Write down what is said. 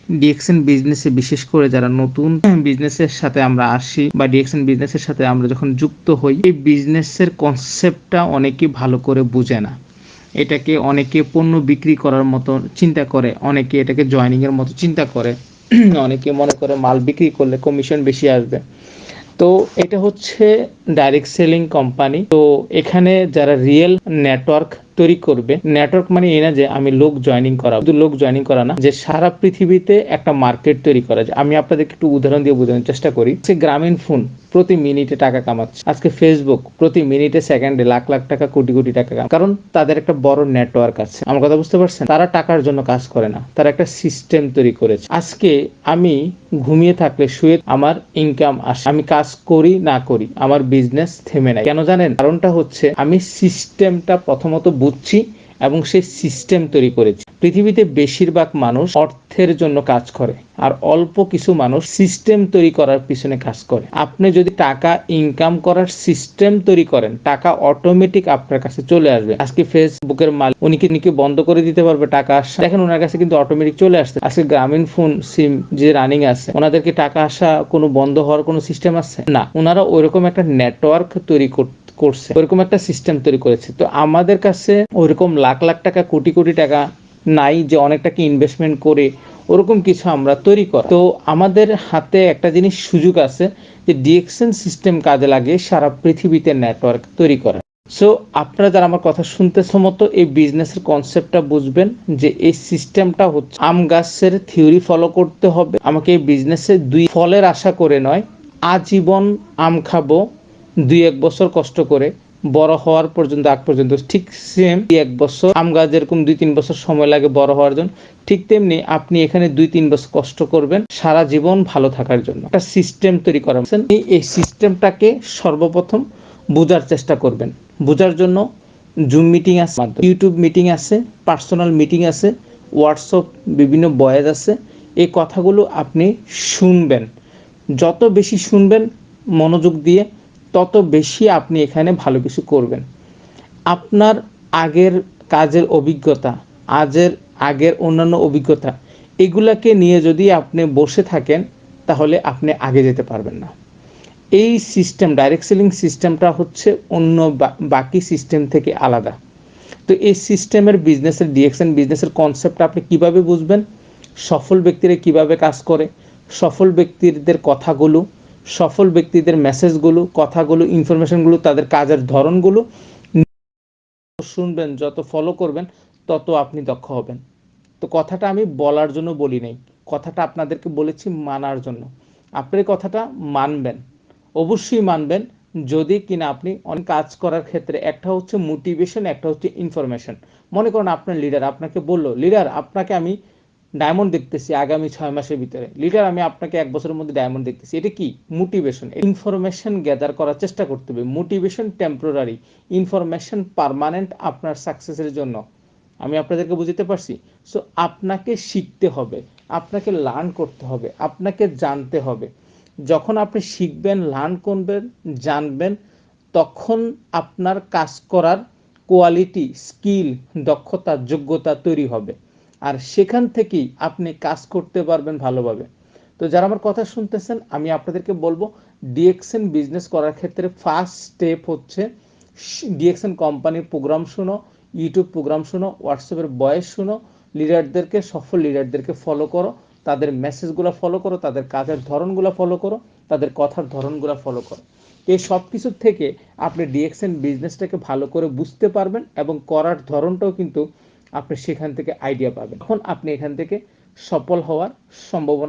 DXN বিজনেসে বিশেষ করে যারা নতুন বিজনেসের সাথে আমরা আসি বা ডিএক্সএন বিজনেসের সাথে আমরা যখন যুক্ত হই, এই বিজনেসের কনসেপ্টটা অনেকে ভালো করে বুঝে না। এটাকে অনেকে পণ্য বিক্রি করার মতো চিন্তা করে, অনেকে এটাকে জয়নিংয়ের মতো চিন্তা করে, অনেকে মনে করে মাল বিক্রি করলে কমিশন বেশি আসবে। তো এটা হচ্ছে ডাইরেক্ট সেলিং কোম্পানি। তো এখানে যারা রিয়েল নেটওয়ার্ক তৈরি করবে, নেটওয়ার্ক মানে এই না যে আমি লোক জয়েনিং করা, শুধু লোক জয়েনিং করা না, যে সারা পৃথিবীতে একটা মার্কেট তৈরি করা যায়। আমি আপনাদেরকে একটু উদাহরণ দিয়ে বোঝানোর চেষ্টা করি। সে গ্রামীণ ফোন প্রতি মিনিটে টাকা কামাচ্ছে, আজকে ফেসবুক প্রতি মিনিটে সেকেন্ডে লাখ লাখ টাকা কোটি কোটি টাকা কামাচ্ছে, কারণ তাদের একটা বড় নেটওয়ার্ক আছে। আমার কথা বুঝতে পারছেন? তারা টাকার জন্য কাজ করে না, তারা একটা সিস্টেম তৈরি করেছে। আজকে আমি ঘুমিয়ে থাকলে শুয়ে আমার ইনকাম আসে, আমি কাজ করি না করি আমার বিজনেস থেমে নাই। কেন জানেন? কারণটা হচ্ছে আমি সিস্টেমটা প্রথমত বুঝছি এবং সেই সিস্টেম তৈরি করেছি। পৃথিবীতে বেশিরভাগ মানুষ অর্থের জন্য কাজ করে, আর অল্প কিছু মানুষ সিস্টেম তৈরি করার পিছনে কাজ করে। আপনি যদি টাকা ইনকাম করার সিস্টেম তৈরি করেন, টাকা অটোমেটিক আপনার কাছে চলে আসবে। আজকে ফেসবুকের মালিক উনি কি বন্ধ করে দিতে পারবে টাকা আসা? দেখেন ওনার কাছে কিন্তু অটোমেটিক চলে আসছে। আজকে গ্রামীণ ফোন সিম যে রানিং আছে, ওনাদেরকে টাকা আসা কোনো বন্ধ হওয়ার কোনো সিস্টেম আছে না। ওনারা ওইরকম একটা নেটওয়ার্ক তৈরি করছে, ওইরকম একটা সিস্টেম তৈরি করেছে। তো আমাদের কাছে ওইরকম লাখ লাখ টাকা কোটি কোটি টাকা নাই যে অনেক টাকা ইনভেস্টমেন্ট করে ওরকম কিছু আমরা তৈরি করা। তো আমাদের হাতে একটা জিনিস সুযোগ আছে যে ডিএক্সএন সিস্টেম কাজে লাগিয়ে সারা পৃথিবীতে নেটওয়ার্ক তৈরি করা। সো আপনারা যারা আমার কথা শুনতেছ মতো এই বিজনেসের কনসেপ্টটা বুঝবেন যে এই সিস্টেমটা হচ্ছে আম গাছের থিওরি ফলো করতে হবে। আমাকে এই বিজনেসে দুই ফলের আশা করে নয়, আজীবন আম খাবো, 2-1 বছর কষ্ট করে বড় হওয়ার পর্যন্ত, আগ পর্যন্ত। ঠিক সেম 1 বছর আম গাছ যেরকম 2-3 বছর সময় লাগে বড় হওয়ার জন্য, ঠিক তেমনি আপনি এখানে 2-3 বছর কষ্ট করবেন সারা জীবন ভালো থাকার জন্য। একটা সিস্টেম তৈরি করা, এই সিস্টেমটাকে সর্বপ্রথম বোঝার চেষ্টা করবেন। বোঝার জন্য জুম মিটিং আছে, ইউটিউব মিটিং আছে, পার্সোনাল মিটিং আছে, হোয়াটসঅ্যাপ বিভিন্ন বয়েজ আছে। এই কথাগুলো আপনি শুনবেন। যত বেশি শুনবেন মনোযোগ দিয়ে, তত বেশি আপনি এখানে ভালো কিছু করবেন। আপনার আগের কাজের অভিজ্ঞতা, আগের অন্যান্য অভিজ্ঞতা, এগুলাকে নিয়ে যদি আপনি বসে থাকেন তাহলে আপনি আগে যেতে পারবেন না। এই সিস্টেম, ডাইরেক্ট সেলিং সিস্টেমটা হচ্ছে অন্য বাকি সিস্টেম থেকে আলাদা। তো এই সিস্টেমের বিজনেসের ডিএক্সএন বিজনেসের কনসেপ্ট আপনি কিভাবে বুঝবেন? সফল ব্যক্তিরা কিভাবে কাজ করে, সফল ব্যক্তিদের কথাগুলো, সফল ব্যক্তিদের মেসেজগুলো, কথাগুলো, ইনফরমেশনগুলো, তাদের কাজের ধরনগুলো শুনবেন, যত ফলো করবেন তত আপনি দক্ষ হবেন। তো কথাটা আমি বলার জন্য বলি নাই, কথাটা আপনাদেরকে বলেছি মানার জন্য। আপনি কথাটা মানবেন, অবশ্যই মানবেন যদি কিনা আপনি অনেক কাজ করার ক্ষেত্রে একটা হচ্ছে মোটিভেশন, একটা হচ্ছে ইনফরমেশন। মনে করেন আপনার লিডার আপনাকে বললো, লিডার আপনাকে আমি ডায়মন্ড দেখতেছি আগামী 6 মাসের ভিতরে, লিডার আমি আপনাকে 1 বছরের মধ্যে ডায়মন্ড দেখতেছি। এটা কি? মোটিভেশন। ইনফরমেশন গ্যাদার করার চেষ্টা করতে হবে। মোটিভেশন টেম্পোরারি, ইনফরমেশন পার্মানেন্ট আপনার সাকসেসের জন্য। আমি আপনাদেরকে বুঝতে পারছি? সো আপনাকে শিখতে হবে, আপনাকে লার্ন করতে হবে, আপনাকে জানতে হবে। যখন আপনি শিখবেন, লার্ন করবেন, জানবেন, তখন আপনার কাজ করার কোয়ালিটি, স্কিল, দক্ষতা, যোগ্যতা তৈরি হবে। আর সেখান থেকেই আপনি কাজ করতে পারবেন ভালোভাবে। তো যারা আমার কথা শুনতেছেন, আমি আপনাদেরকে বলবো ডিএক্সএন বিজনেস করার ক্ষেত্রে ফার্স্ট স্টেপ হচ্ছে ডিএক্সএন কোম্পানির প্রোগ্রাম শুনো, ইউটিউব প্রোগ্রাম শুনো, হোয়াটসঅ্যাপের ভয়েস শুনো, লিডারদেরকে, সফল লিডারদেরকে ফলো করো, তাদের মেসেজগুলো ফলো করো, তাদের কাজের ধরনগুলো ফলো করো, তাদের কথার ধরনগুলো ফলো করো। এই সব কিছুর থেকে আপনি ডিএক্সএন বিজনেসটাকে ভালো করে বুঝতে পারবেন এবং করার ধরনটাও কিন্তু আপনি সেখান থেকে আইডিয়া পাবেন। তখন আপনি এখান থেকে সফল হওয়ার সম্ভাবনা